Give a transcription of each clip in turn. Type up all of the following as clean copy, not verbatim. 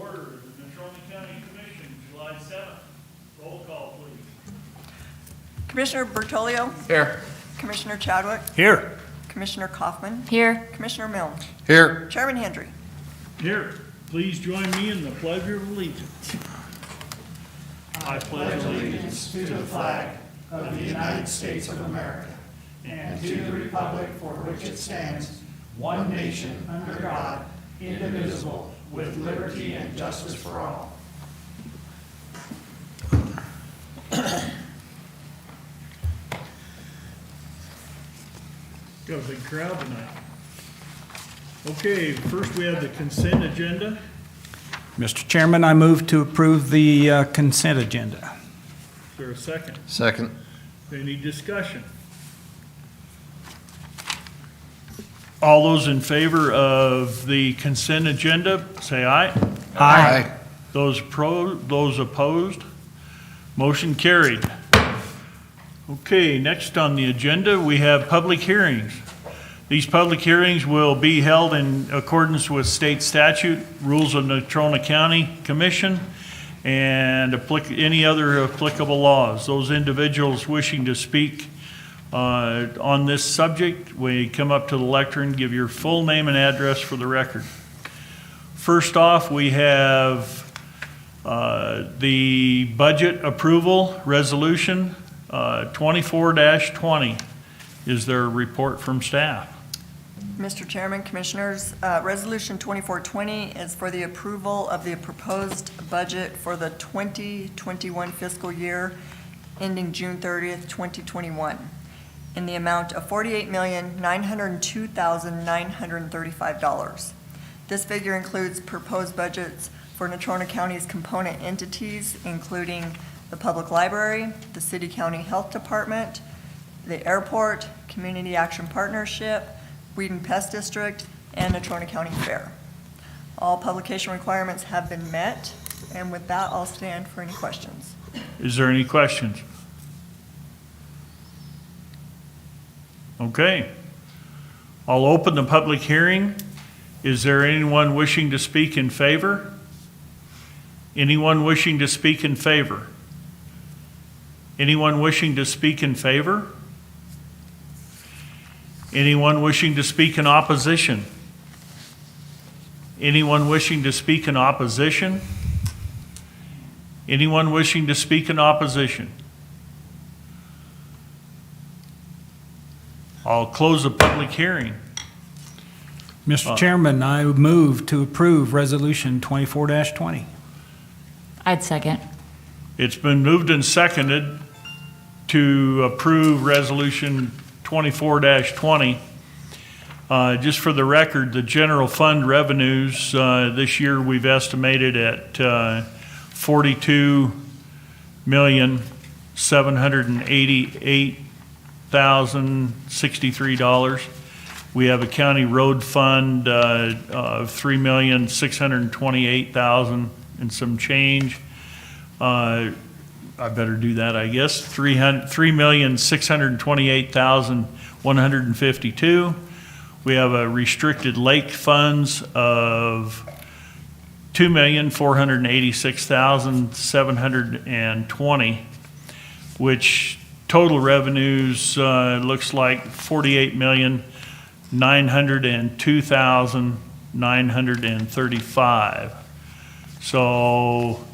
order of the Natrona County Commission, July 7th. Roll call, please. Commissioner Bertolio, Here. Commissioner Chadwick, Here. Commissioner Kaufman, Here. Commissioner Milne, Here. Chairman Hendry. Here. Please join me in the Pledge of Allegiance. I pledge allegiance To the flag of the United States of America and to the republic for which it stands, one nation, under God, indivisible, with liberty and justice for all. Got a big crowd tonight. Okay, first we have the consent agenda. Mr. Chairman, I move to approve the consent agenda. Is there a second? Second. Any discussion? All those in favor of the consent agenda, say aye. Aye. Those opposed, motion carried. Okay, next on the agenda, we have public hearings. These public hearings will be held in accordance with state statute, rules of Natrona County Commission, and any other applicable laws. Those individuals wishing to speak on this subject, we come up to the lectern, give your full name and address for the record. First off, we have the budget approval resolution 24-20. Is there a report from staff? Mr. Chairman, Commissioners, Resolution 2420 is for the approval of the proposed budget for the 2021 fiscal year ending June 30th, 2021, in the amount of $48,902,935. This figure includes proposed budgets for Natrona County's component entities, including the Public Library, the City-County Health Department, the Airport, Community Action Partnership, Whedon Pest District, and Natrona County Fair. All publication requirements have been met, and with that, I'll stand for any questions. Is there any questions? Okay. I'll open the public hearing. Is there anyone wishing to speak in favor? Anyone wishing to speak in favor? Anyone wishing to speak in favor? Anyone wishing to speak in opposition? Anyone wishing to speak in opposition? Anyone wishing to speak in opposition? I'll close the public hearing. Mr. Chairman, I move to approve Resolution 24-20. I'd second. It's been moved and seconded to approve Resolution 24-20. Just for the record, the general fund revenues this year we've estimated at $42,788,063. We have a county road fund of $3,628,000 and some change. I better do that, I guess. $3,628,152. We have a restricted lake funds of $2,486,720, which total revenues looks like $48,902,935. So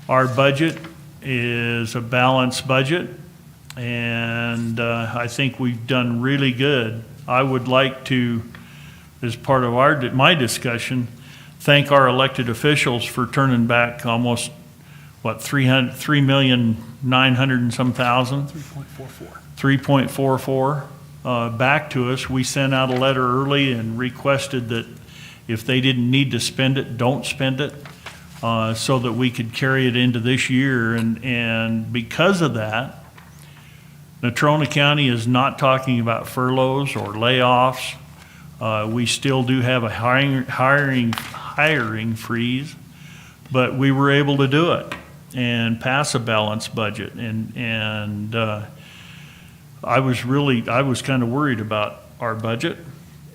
our budget is a balanced budget, and I think we've done really good. I would like to, as part of my discussion, thank our elected officials for turning back almost, what, 3,900,000 and some thousand? 3.44 back to us. We sent out a letter early and requested that if they didn't need to spend it, don't spend it. So that we could carry it into this year. And because of that, Natrona County is not talking about furloughs or layoffs. We still do have a hiring freeze, but we were able to do it and pass a balanced budget. And I was kind of worried about our budget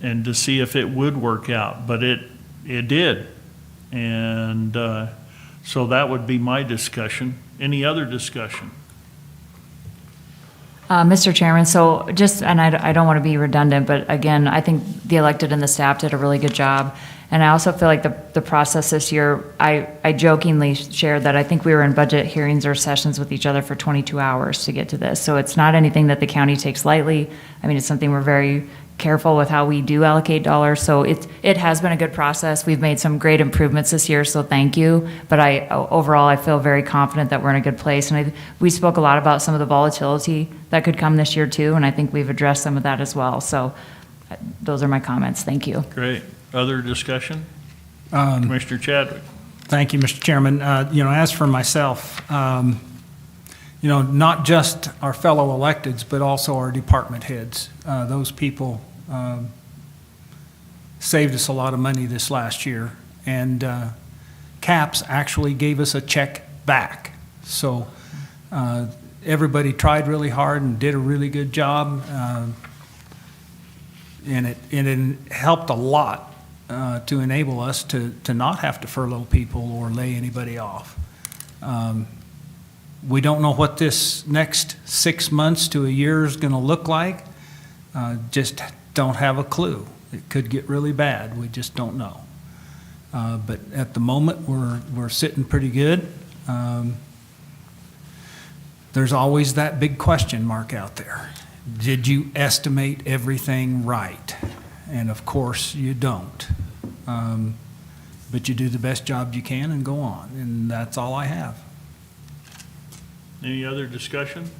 and to see if it would work out, but it did. And so that would be my discussion. Any other discussion? Mr. Chairman, so just, and I don't want to be redundant, but again, I think the elected and the staff did a really good job. And I also feel like the process this year, I jokingly shared that I think we were in budget hearings or sessions with each other for 22 hours to get to this. So it's not anything that the county takes lightly. I mean, it's something we're very careful with how we do allocate dollars. So it has been a good process. We've made some great improvements this year, so thank you. But overall, I feel very confident that we're in a good place. And we spoke a lot about some of the volatility that could come this year too, and I think we've addressed some of that as well. So those are my comments. Thank you. Great. Other discussion? Commissioner Chadwick? Thank you, Mr. Chairman. As for myself, not just our fellow electeds, but also our department heads. Those people saved us a lot of money this last year, and CAPS actually gave us a check back. So everybody tried really hard and did a really good job, and it helped a lot to enable us to not have to furlough people or lay anybody off. We don't know what this next 6 months to a year is going to look like. Just don't have a clue. It could get really bad. We just don't know. But at the moment, we're sitting pretty good. There's always that big question mark out there. Did you estimate everything right? And of course, you don't. But you do the best job you can and go on. And that's all I have. Any other discussion?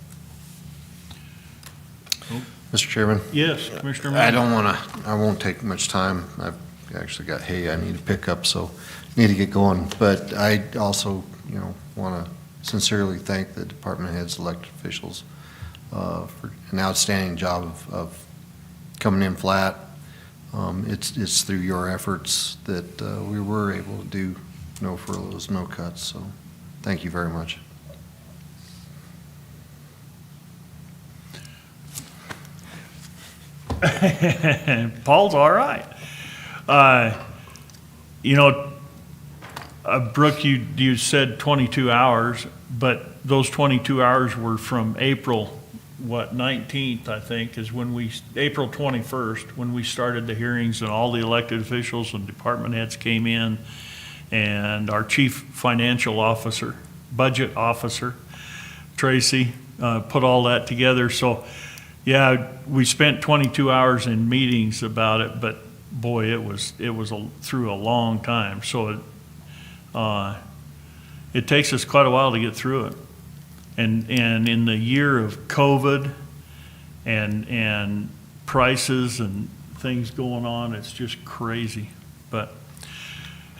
Mr. Chairman? Yes, Commissioner I Miller. I won't take much time. I've actually got hay I need to pick up, so need to get going. But I also, want to sincerely thank the department heads, elected officials, for an outstanding job of coming in flat. It's through your efforts that we were able to do no furloughs, no cuts, so thank you very much. Paul's all right. Brooke, you said 22 hours, but those 22 hours were from April, 19th, I think, is when April 21st, when we started the hearings and all the elected officials and department heads came in, and our chief financial officer, budget officer, Tracy, put all that together. So, yeah, we spent 22 hours in meetings about it, but boy, it was through a long time. So it takes us quite a while to get through it. And in the year of COVID and prices and things going on, it's just crazy. But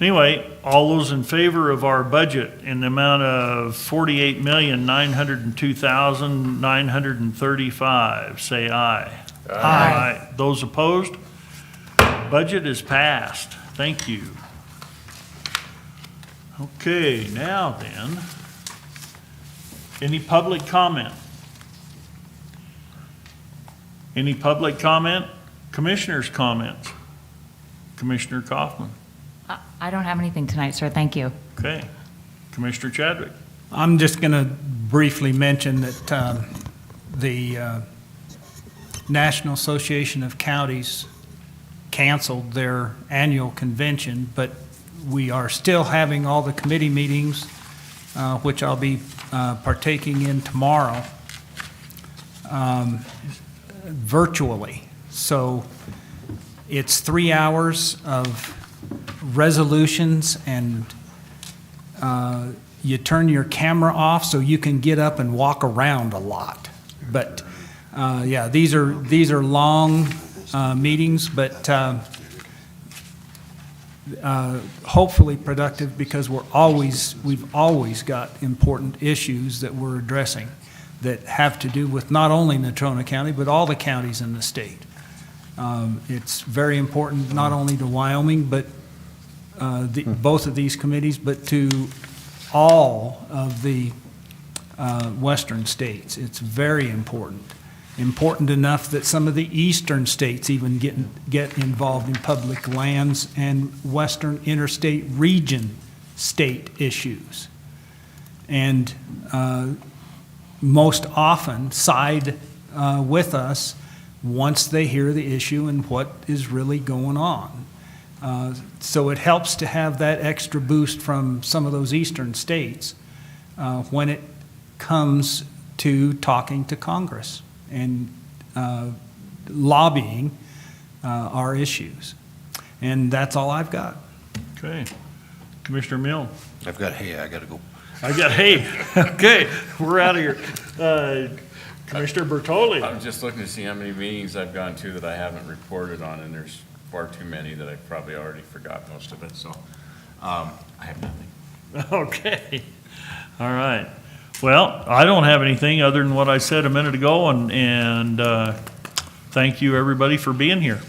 anyway, all those in favor of our budget in the amount of $48,902,935, say aye. Aye. Those opposed? Budget is passed. Thank you. Okay, now then, any public comment? Any public comment? Commissioners' comments? Commissioner Kaufman? I don't have anything tonight, sir. Thank you. Okay. Commissioner Chadwick? I'm just going to briefly mention that the National Association of Counties canceled their annual convention, but we are still having all the committee meetings, which I'll be partaking in tomorrow, virtually. So it's 3 hours of resolutions, and you turn your camera off so you can get up and walk around a lot. But yeah, these are long meetings, but hopefully productive, because we've always got important issues that we're addressing that have to do with not only Natrona County, but all the counties in the state. It's very important not only to Wyoming, but both of these committees, but to all of the western states. It's very important. important enough that some of the eastern states even get involved in public lands and western interstate region state issues. And most often side with us once they hear the issue and what is really going on. So it helps to have that extra boost from some of those eastern states when it comes to talking to Congress and lobbying our issues. And that's all I've got. Okay. Commissioner Milne? I've got hay, I gotta go. I got hay. Okay, we're out of here. Commissioner Bertolli? I'm just looking to see how many meetings I've gone to that I haven't reported on, and there's far too many that I've probably already forgot most of it, so I have nothing. Okay. All right. Well, I don't have anything other than what I said a minute ago, and thank you, everybody, for being here.